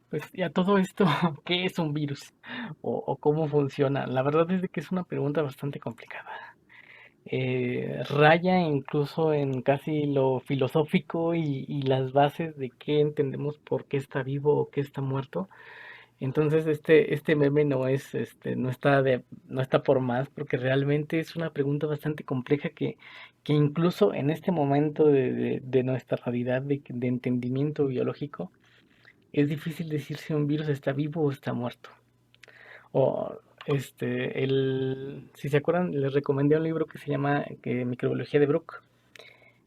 Pues ya todo esto, ¿qué es un virus? O cómo funciona? La verdad es de que es una pregunta bastante complicada. Raya incluso en casi lo filosófico y las bases de qué entendemos por qué está vivo o qué está muerto. Entonces este meme no es, no está por más, porque realmente es una pregunta bastante compleja que incluso en este momento de nuestra realidad de entendimiento biológico, es difícil decir si un virus está vivo o está muerto. O si se acuerdan, les recomendé un libro que se llama Microbiología de Brook.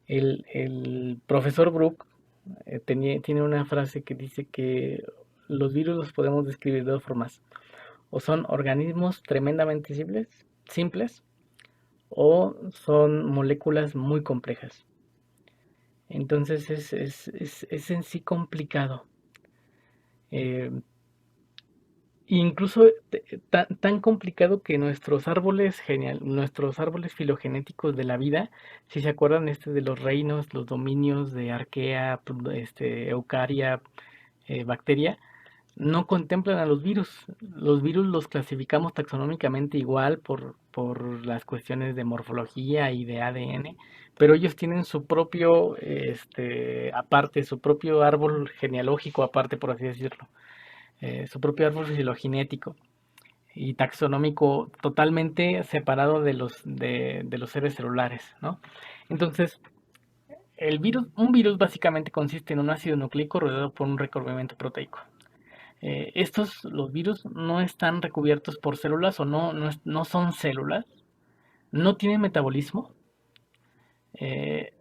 El profesor Brook tiene una frase que dice que los virus los podemos describir de dos formas. O son organismos tremendamente simples o son moléculas muy complejas. Entonces es en sí complicado. Eh, Incluso tan complicado que nuestros árboles filogenéticos de la vida, si se acuerdan de los reinos, los dominios de Arquea, Eucaria, Bacteria, no contemplan a los virus. Los virus los clasificamos taxonómicamente igual por las cuestiones de morfología y de ADN, pero ellos tienen su propio, aparte, su propio árbol genealógico aparte, por así decirlo, su propio árbol filogenético y taxonómico totalmente separado de los seres celulares, ¿no? Entonces, un virus básicamente consiste en un ácido nucleico rodeado por un recubrimiento proteico. Los virus, no están recubiertos por células o no son células, no tienen metabolismo,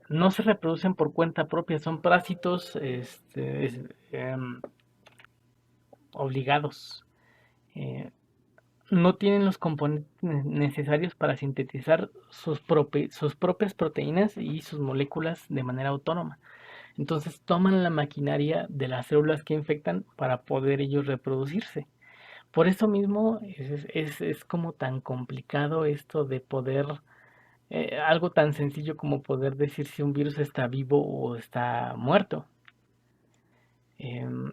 no se reproducen por cuenta propia, son parásitos obligados. Eh, no tienen los componentes necesarios para sintetizar sus propias proteínas y sus moléculas de manera autónoma. Entonces toman la maquinaria de las células que infectan para poder ellos reproducirse. Por eso mismo es como tan complicado esto de poder, algo tan sencillo como poder decir si un virus está vivo o está muerto. Em,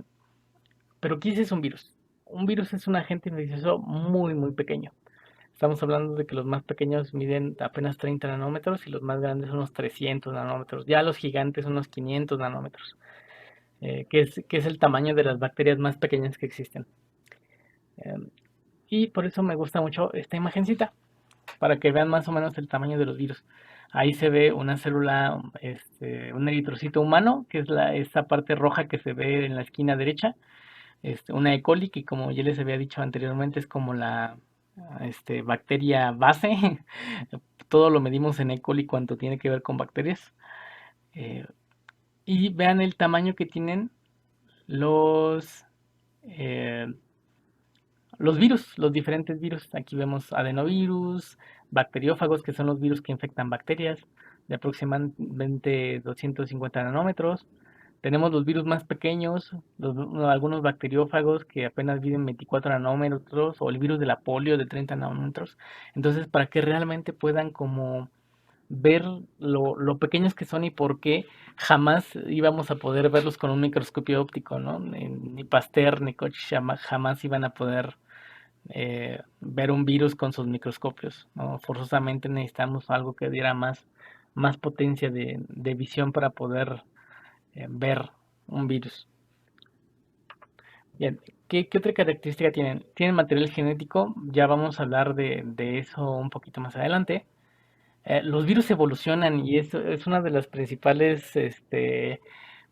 pero ¿qué es un virus? Un virus es un agente infeccioso muy, muy pequeño. Estamos hablando de que los más pequeños miden apenas 30 nanómetros y los más grandes unos 300 nanómetros. Ya los gigantes unos 500 nanómetros, que es el tamaño de las bacterias más pequeñas que existen. Em, y por eso me gusta mucho esta imagencita, para que vean más o menos el tamaño de los virus. Ahí se ve una célula, un eritrocito humano, que es esta parte roja que se ve en la esquina derecha, una E. coli, que como ya les había dicho anteriormente, es como la bacteria base. Todo lo medimos en E. coli cuanto tiene que ver con bacterias. Eh, y vean el tamaño que tienen los, eh, los virus, los diferentes virus. Aquí vemos adenovirus, bacteriófagos, que son los virus que infectan bacterias, de aproximadamente 250 nanómetros. Tenemos los virus más pequeños, algunos bacteriófagos que apenas miden 24 nanómetros, o el virus de la polio de 30 nanómetros. Entonces, para que realmente puedan como ver lo pequeños que son y por qué jamás íbamos a poder verlos con un microscopio óptico, ¿no? Ni Pasteur ni Koch jamás iban a poder ver un virus con sus microscopios, ¿no? Forzosamente necesitamos algo que diera más potencia de visión para poder ver un virus. Bien, ¿qué otra característica tienen? Tienen material genético, ya vamos a hablar de eso un poquito más adelante. Los virus evolucionan y eso es una de las principales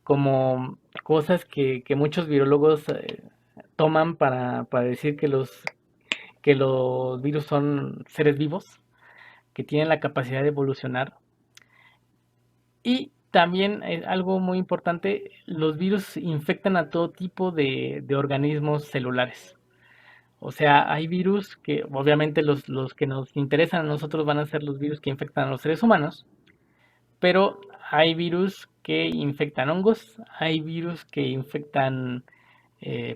como cosas que muchos virólogos toman para decir que los virus son seres vivos, que tienen la capacidad de evolucionar. Y también algo muy importante, los virus infectan a todo tipo de organismos celulares. O sea, hay virus que obviamente los que nos interesan a nosotros van a ser los virus que infectan a los seres humanos, pero hay virus que infectan hongos, hay virus que infectan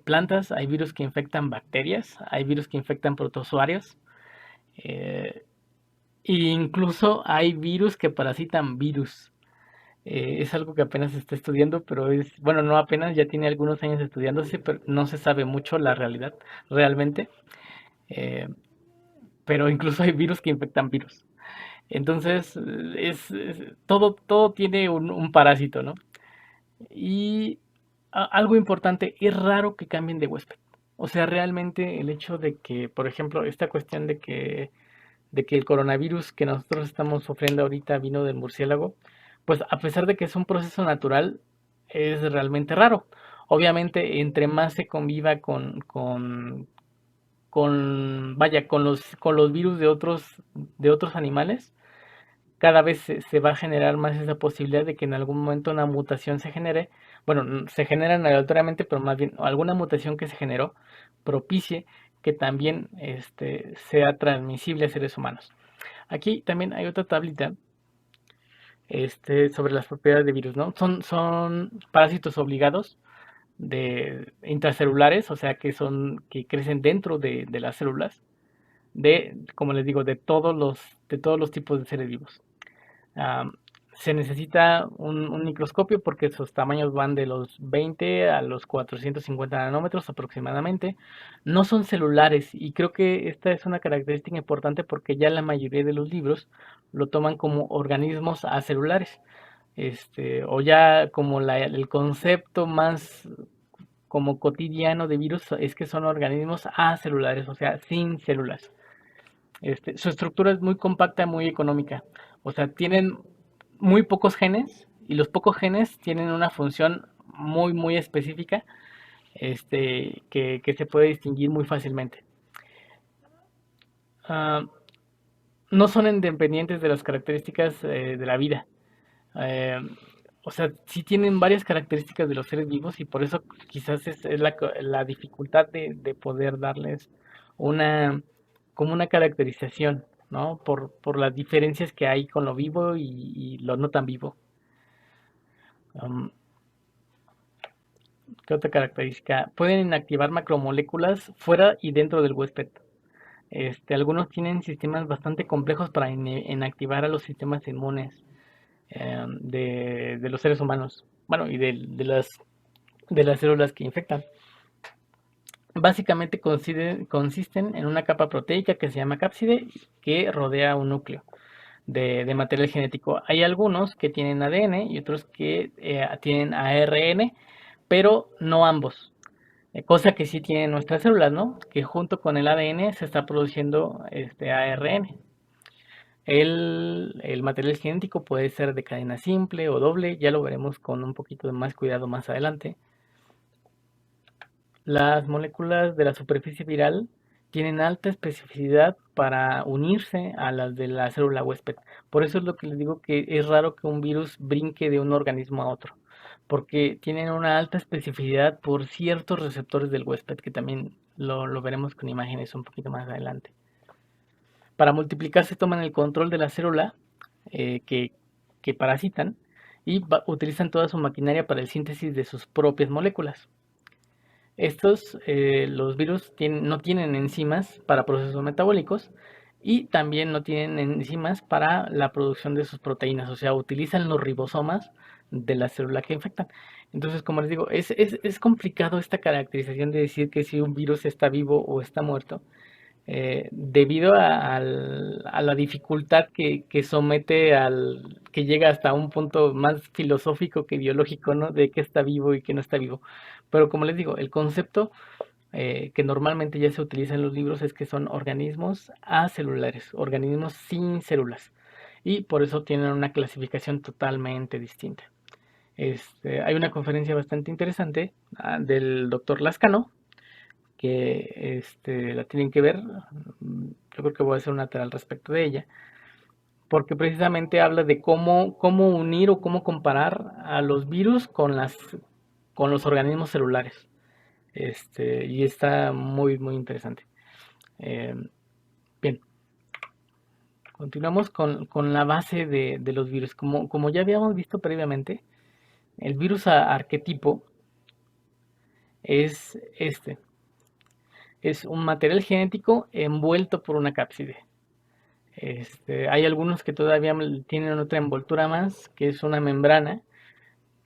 plantas, hay virus que infectan bacterias, hay virus que infectan protozoarios, e incluso hay virus que parasitan virus. Es algo que apenas se está estudiando, pero bueno, no apenas, ya tiene algunos años estudiándose, pero no se sabe mucho la realidad, realmente. Eh, pero incluso hay virus que infectan virus. Entonces, todo tiene un parásito, ¿no? Y algo importante, es raro que cambien de huésped. O sea, realmente el hecho de que, por ejemplo, esta cuestión de que el coronavirus que nosotros estamos sufriendo ahorita vino del murciélago, pues a pesar de que es un proceso natural, es realmente raro. Obviamente, entre más se conviva vaya, con los virus de otros animales, cada vez se va a generar más esa posibilidad de que en algún momento una mutación se genere. Bueno, se generan aleatoriamente, pero más bien alguna mutación que se generó propicie que también sea transmisible a seres humanos. Aquí también hay otra tablita sobre las propiedades de virus, ¿no? Son parásitos obligados de intracelulares, o sea que crecen dentro de las células, como les digo, de todos los tipos de seres vivos. Am, Se necesita un microscopio porque sus tamaños van de los 20 a los 450 nanómetros aproximadamente. No son celulares y creo que esta es una característica importante porque ya la mayoría de los libros lo toman como organismos acelulares. O ya como el concepto más como cotidiano de virus es que son organismos acelulares, o sea, sin células. Su estructura es muy compacta, muy económica. O sea, tienen muy pocos genes y los pocos genes tienen una función muy, muy específica, que se puede distinguir muy fácilmente. Ah, no son independientes de las características de la vida. Eh, o sea, sí tienen varias características de los seres vivos y por eso quizás es la dificultad de poder darles una, como una caracterización, ¿no? Por las diferencias que hay con lo vivo y lo no tan vivo. Am, ¿Qué otra característica? Pueden inactivar macromoléculas fuera y dentro del huésped. Algunos tienen sistemas bastante complejos para inactivar a los sistemas inmunes de los seres humanos. Bueno, y de las células que infectan. Básicamente consisten en una capa proteica que se llama cápside que rodea un núcleo de material genético. Hay algunos que tienen ADN y otros que tienen ARN, pero no ambos. Cosa que sí tienen nuestras células, ¿no? Que junto con el ADN se está produciendo este ARN. El material genético puede ser de cadena simple o doble, ya lo veremos con un poquito de más cuidado más adelante. Las moléculas de la superficie viral tienen alta especificidad para unirse a las de la célula huésped. Por eso es lo que les digo que es raro que un virus brinque de un organismo a otro, porque tienen una alta especificidad por ciertos receptores del huésped, que también lo veremos con imágenes un poquito más adelante. Para multiplicarse toman el control de la célula que parasitan y utilizan toda su maquinaria para el síntesis de sus propias moléculas. Los virus no tienen enzimas para procesos metabólicos y también no tienen enzimas para la producción de sus proteínas, o sea, utilizan los ribosomas de la célula que infectan. Entonces, como les digo, es complicado esta caracterización de decir que si un virus está vivo o está muerto, debido a la dificultad que somete que llega hasta un punto más filosófico que biológico, ¿no? De qué está vivo y qué no está vivo. Pero como les digo, el concepto que normalmente ya se utiliza en los libros es que son organismos acelulares, organismos sin células. Y por eso tienen una clasificación totalmente distinta. Hay una conferencia bastante interesante del doctor Lascano, que la tienen que ver. Yo creo que voy a hacer una tarea al respecto de ella, porque precisamente habla de cómo unir o cómo comparar a los virus con los organismos celulares. Y está muy, muy interesante. Eh, Bien, continuamos con la base de los virus. Como ya habíamos visto previamente, el virus arquetipo es este. Es un material genético envuelto por una cápside. Hay algunos que todavía tienen otra envoltura más, que es una membrana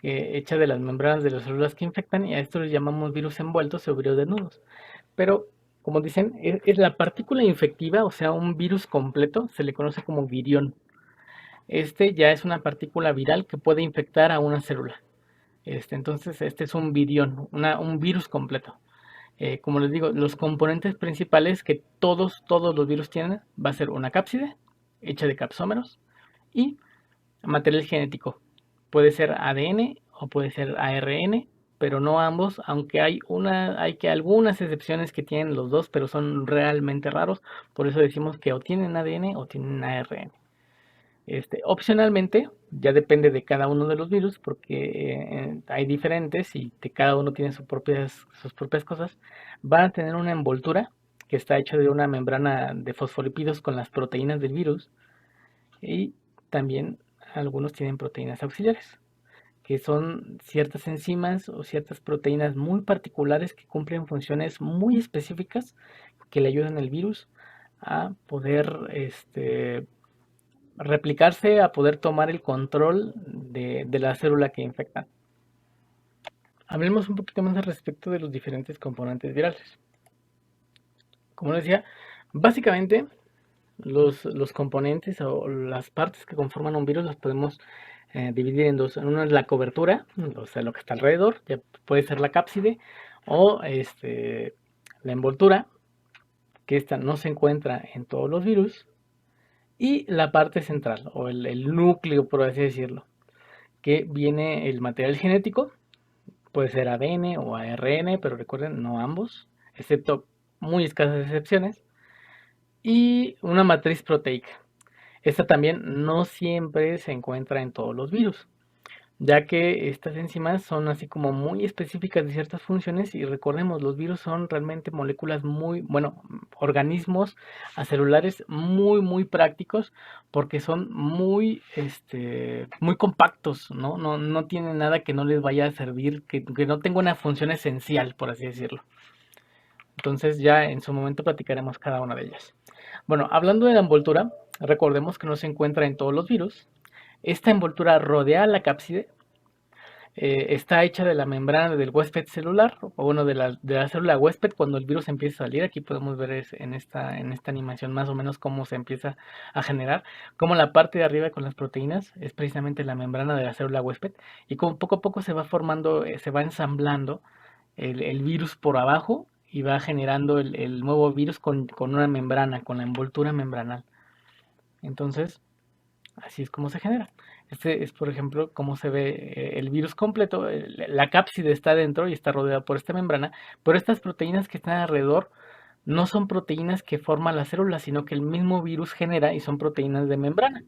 hecha de las membranas de las células que infectan, y a esto les llamamos virus envueltos o virus desnudos. Pero, como dicen, es la partícula infectiva, o sea, un virus completo, se le conoce como virión. Este ya es una partícula viral que puede infectar a una célula. Entonces, este es un virión, un virus completo. Como les digo, los componentes principales que todos los virus tienen va a ser una cápside hecha de capsómeros y material genético. Puede ser ADN o puede ser ARN, pero no ambos, aunque hay que algunas excepciones que tienen los dos, pero son realmente raros. Por eso decimos que o tienen ADN o tienen ARN. Opcionalmente, ya depende de cada uno de los virus, porque hay diferentes y cada uno tiene sus propias cosas. Van a tener una envoltura que está hecha de una membrana de fosfolípidos con las proteínas del virus, y también algunos tienen proteínas auxiliares, que son ciertas enzimas o ciertas proteínas muy particulares que cumplen funciones muy específicas que le ayudan al virus a poder replicarse, a poder tomar el control de la célula que infectan. Hablemos un poquito más al respecto de los diferentes componentes virales. Como les decía, básicamente los componentes o las partes que conforman un virus las podemos dividir en dos. Una es la cobertura, o sea, lo que está alrededor, ya puede ser la cápside, o la envoltura, que esta no se encuentra en todos los virus, y la parte central, o el núcleo, por así decirlo, que viene el material genético, puede ser ADN o ARN, pero recuerden, no ambos, excepto muy escasas excepciones, y una matriz proteica. Esta también no siempre se encuentra en todos los virus, ya que estas enzimas son así como muy específicas de ciertas funciones, y recordemos, los virus son realmente moléculas organismos acelulares muy prácticos, porque son muy compactos, ¿no? No tienen nada que no les vaya a servir, que no tenga una función esencial, por así decirlo. Entonces ya en su momento platicaremos cada una de ellas. Bueno, hablando de la envoltura, recordemos que no se encuentra en todos los virus. Esta envoltura rodea la cápside, está hecha de la membrana del huésped celular, o bueno, de la célula huésped cuando el virus empieza a salir. Aquí podemos ver en esta animación más o menos cómo se empieza a generar, como la parte de arriba con las proteínas es precisamente la membrana de la célula huésped, y como poco a poco se va formando, se va ensamblando el virus por abajo, y va generando el nuevo virus con una membrana, con la envoltura membranal. Entonces, así es como se genera. Este es, por ejemplo, cómo se ve el virus completo. La cápside está dentro y está rodeada por esta membrana, pero estas proteínas que están alrededor no son proteínas que forman la célula, sino que el mismo virus genera, y son proteínas de membrana,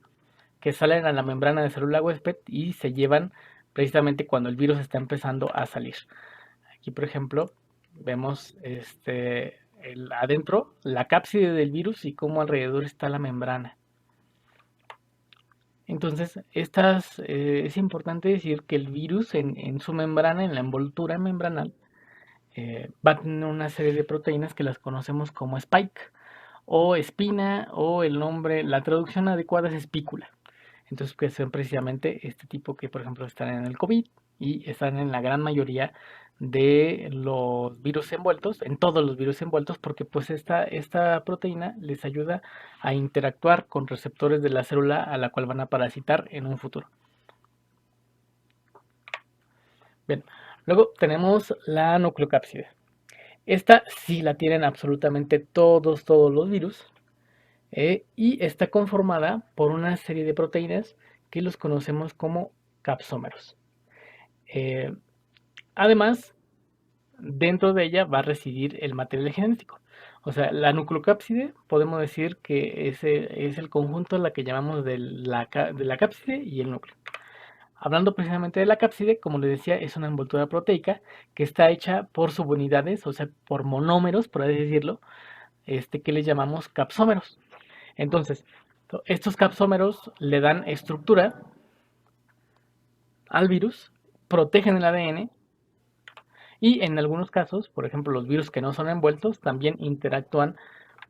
que salen a la membrana de célula huésped y se llevan precisamente cuando el virus está empezando a salir. Aquí, por ejemplo, vemos adentro la cápside del virus y cómo alrededor está la membrana. Entonces, es importante decir que el virus en su membrana, en la envoltura membranal, va a tener una serie de proteínas que las conocemos como spike o espina, o la traducción adecuada es espícula. Entonces, que son precisamente este tipo que, por ejemplo, están en el COVID y están en la gran mayoría de los virus envueltos, en todos los virus envueltos, porque pues esta proteína les ayuda a interactuar con receptores de la célula a la cual van a parasitar en un futuro. Bien, luego tenemos la nucleocápside. Esta sí la tienen absolutamente todos los virus, y está conformada por una serie de proteínas que los conocemos como capsómeros. Además, dentro de ella va a residir el material genético. O sea, la nucleocápside podemos decir que es el conjunto a la que llamamos de la cápside y el núcleo. Hablando precisamente de la cápside, como les decía, es una envoltura proteica que está hecha por subunidades, o sea, por monómeros, por así decirlo, que les llamamos capsómeros. Entonces, estos capsómeros le dan estructura al virus, protegen el ADN, y en algunos casos, por ejemplo, los virus que no son envueltos también interactúan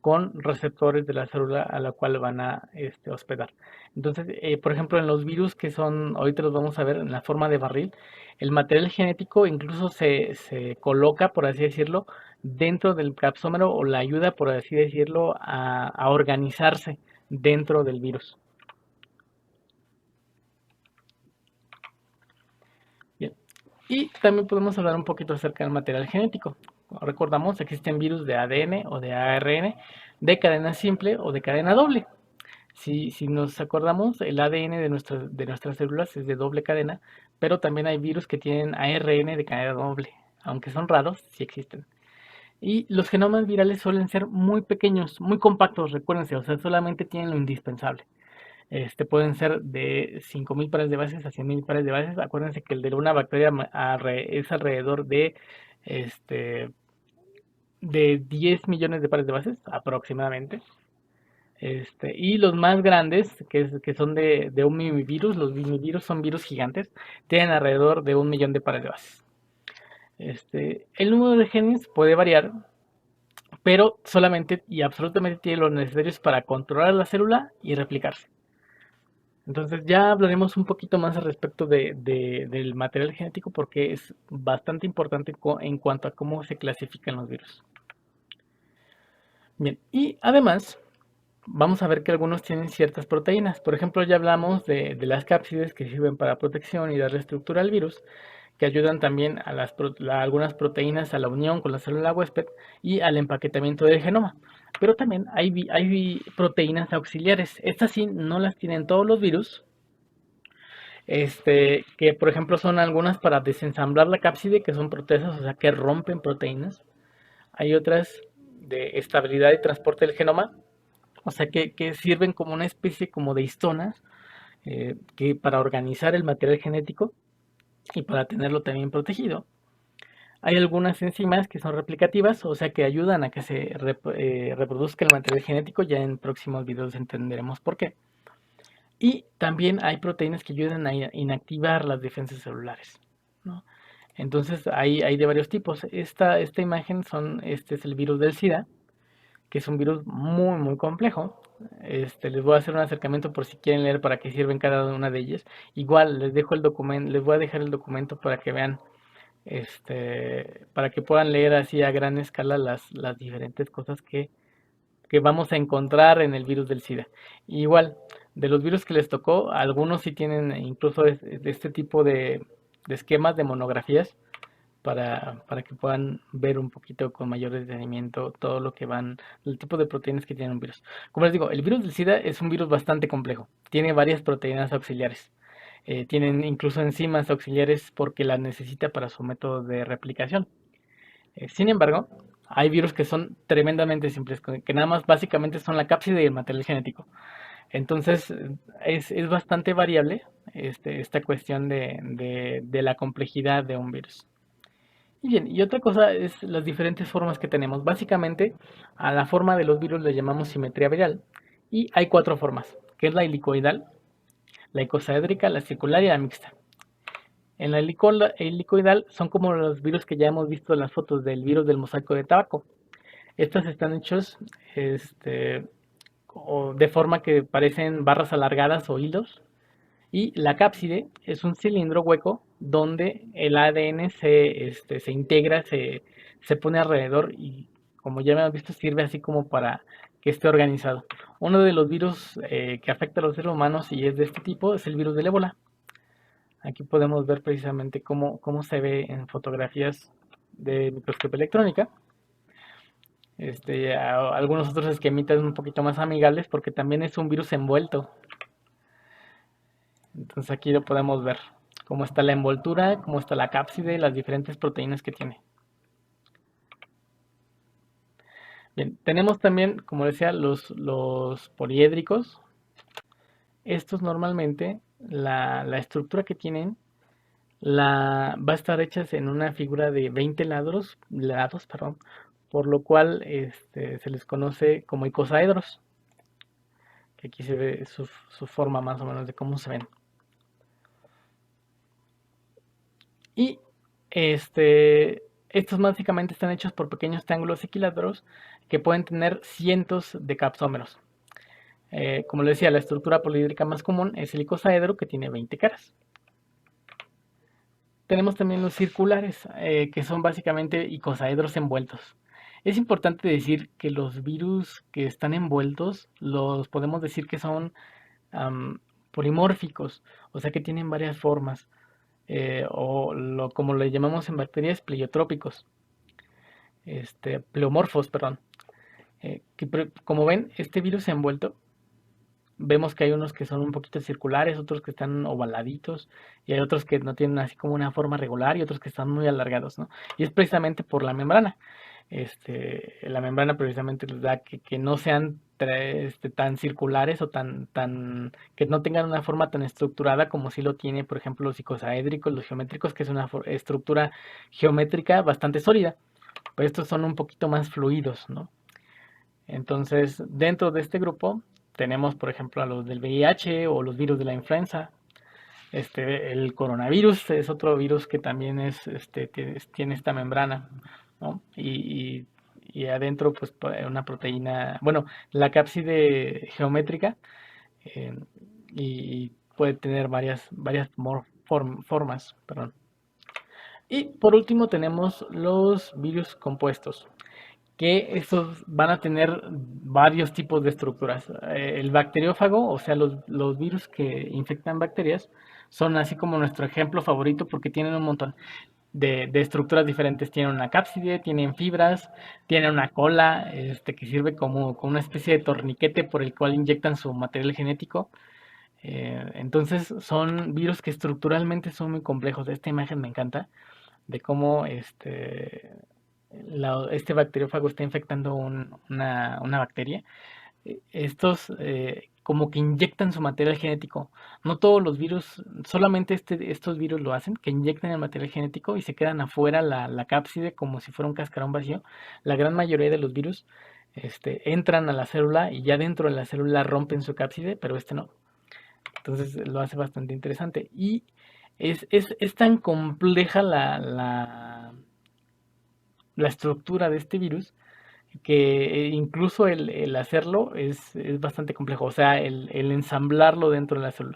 con receptores de la célula a la cual van a hospedar. Entonces, por ejemplo, en los virus que son, ahorita los vamos a ver en la forma de barril, el material genético incluso se coloca, por así decirlo, dentro del capsómero o la ayuda, por así decirlo, a organizarse dentro del virus. Bien. Y también podemos hablar un poquito acerca del material genético. Como recordamos, existen virus de ADN o de ARN, de cadena simple o de cadena doble. Si nos acordamos, el ADN de nuestras células es de doble cadena, pero también hay virus que tienen ARN de cadena doble. Aunque son raros, sí existen. Y los genomas virales suelen ser muy pequeños, muy compactos, recuérdense, o sea, solamente tienen lo indispensable. Pueden ser de 5.000 pares de bases a 100.000 pares de bases. Acuérdense que el de una bacteria es alrededor este, de 10 millones de pares de bases aproximadamente. Y los más grandes, que son de un mimivirus, los mimivirus son virus gigantes, tienen alrededor de 1 millón de pares de bases. El número de genes puede variar, pero solamente y absolutamente tiene los necesarios para controlar la célula y replicarse. Entonces ya hablaremos un poquito más al respecto del material genético porque es bastante importante en cuanto a cómo se clasifican los virus. Bien, y además vamos a ver que algunos tienen ciertas proteínas. Por ejemplo, ya hablamos de las cápsides que sirven para protección y darle estructura al virus, que ayudan también a algunas proteínas a la unión con la célula huésped y al empaquetamiento del genoma. Pero también hay proteínas auxiliares. Estas sí no las tienen todos los virus, que por ejemplo son algunas para desensamblar la cápside, que son proteasas, o sea que rompen proteínas. Hay otras de estabilidad y transporte del genoma, o sea que sirven como una especie como de histonas, que para organizar el material genético y para tenerlo también protegido. Hay algunas enzimas que son replicativas, o sea que ayudan a que se reproduzca el material genético. Ya en próximos videos entenderemos por qué. Y también hay proteínas que ayudan a inactivar las defensas celulares, ¿no? Entonces hay de varios tipos. Esta imagen este es el virus del SIDA, que es un virus muy muy complejo. Les voy a hacer un acercamiento por si quieren leer para qué sirven cada una de ellas. Igual les dejo el documento, les voy a dejar el documento para que vean, para que puedan leer así a gran escala las diferentes cosas que vamos a encontrar en el virus del SIDA. Igual, de los virus que les tocó, algunos sí tienen incluso de este tipo de esquemas, de monografías, para que puedan ver un poquito con mayor detenimiento todo lo que van, el tipo de proteínas que tiene un virus. Como les digo, el virus del SIDA es un virus bastante complejo. Tiene varias proteínas auxiliares. Tienen incluso enzimas auxiliares porque las necesita para su método de replicación. Sin embargo, hay virus que son tremendamente simples, que nada más básicamente son la cápside y el material genético. Entonces, es bastante variable esta cuestión de la complejidad de un virus. Y bien, y otra cosa es las diferentes formas que tenemos. Básicamente, a la forma de los virus le llamamos simetría viral. Y hay 4 formas, que es la helicoidal, la icosaédrica, la circular y la mixta. En la helicoidal son como los virus que ya hemos visto en las fotos del virus del mosaico de tabaco. Estos están hechos de forma que parecen barras alargadas o hilos. Y la cápside es un cilindro hueco donde el ADN se integra, se pone alrededor y, como ya hemos visto, sirve así como para que esté organizado. Uno de los virus que afecta a los seres humanos y es de este tipo es el virus del ébola. Aquí podemos ver precisamente cómo se ve en fotografías de microscopía electrónica. Algunos otros esquemitas un poquito más amigables porque también es un virus envuelto. Entonces aquí lo podemos ver, cómo está la envoltura, cómo está la cápside, las diferentes proteínas que tiene. Bien, tenemos también, como decía, los poliédricos. Estos normalmente, la estructura que tienen va a estar hecha en una figura de 20 lados, perdón, por lo cual se les conoce como icosaedros, que aquí se ve su forma más o menos de cómo se ven. Y Estos básicamente están hechos por pequeños triángulos equiláteros que pueden tener cientos de capsómeros. Como les decía, la estructura polihídrica más común es el icosaedro, que tiene 20 caras. Tenemos también los circulares, que son básicamente icosaedros envueltos. Es importante decir que los virus que están envueltos los podemos decir que son am, polimórficos, o sea que tienen varias formas, como le llamamos en bacterias, pleiotrópicos, pleomorfos, perdón. Como ven, este virus envuelto, vemos que hay unos que son un poquito circulares, otros que están ovaladitos, y hay otros que no tienen así como una forma regular y otros que están muy alargados, ¿no? Y es precisamente por la membrana. La membrana precisamente les da que no sean tan circulares o que no tengan una forma tan estructurada como sí lo tiene, por ejemplo, los icosaédricos, los geométricos, que es una estructura geométrica bastante sólida, pero estos son un poquito más fluidos, ¿no? Entonces, dentro de este grupo tenemos, por ejemplo, a los del VIH o los virus de la influenza. El coronavirus es otro virus que también tiene esta membrana, ¿no? Y adentro, pues, una proteína, bueno, la cápside geométrica, eh, y puede tener varias formas, perdón. Y por último tenemos los virus compuestos, que estos van a tener varios tipos de estructuras. El bacteriófago, o sea, los virus que infectan bacterias, son así como nuestro ejemplo favorito porque tienen un montón de estructuras diferentes. Tienen una cápside, tienen fibras, tienen una cola, que sirve como una especie de torniquete por el cual inyectan su material genético. Entonces son virus que estructuralmente son muy complejos. Esta imagen me encanta de cómo este bacteriófago está infectando una bacteria. Estos como que inyectan su material genético. No todos los virus, solamente estos virus lo hacen, que inyectan el material genético y se quedan afuera la cápside como si fuera un cascarón vacío. La gran mayoría de los virus entran a la célula y ya dentro de la célula rompen su cápside, pero este no. Entonces lo hace bastante interesante. Y es tan compleja la estructura de este virus que incluso el hacerlo es bastante complejo, o sea, el ensamblarlo dentro de la célula.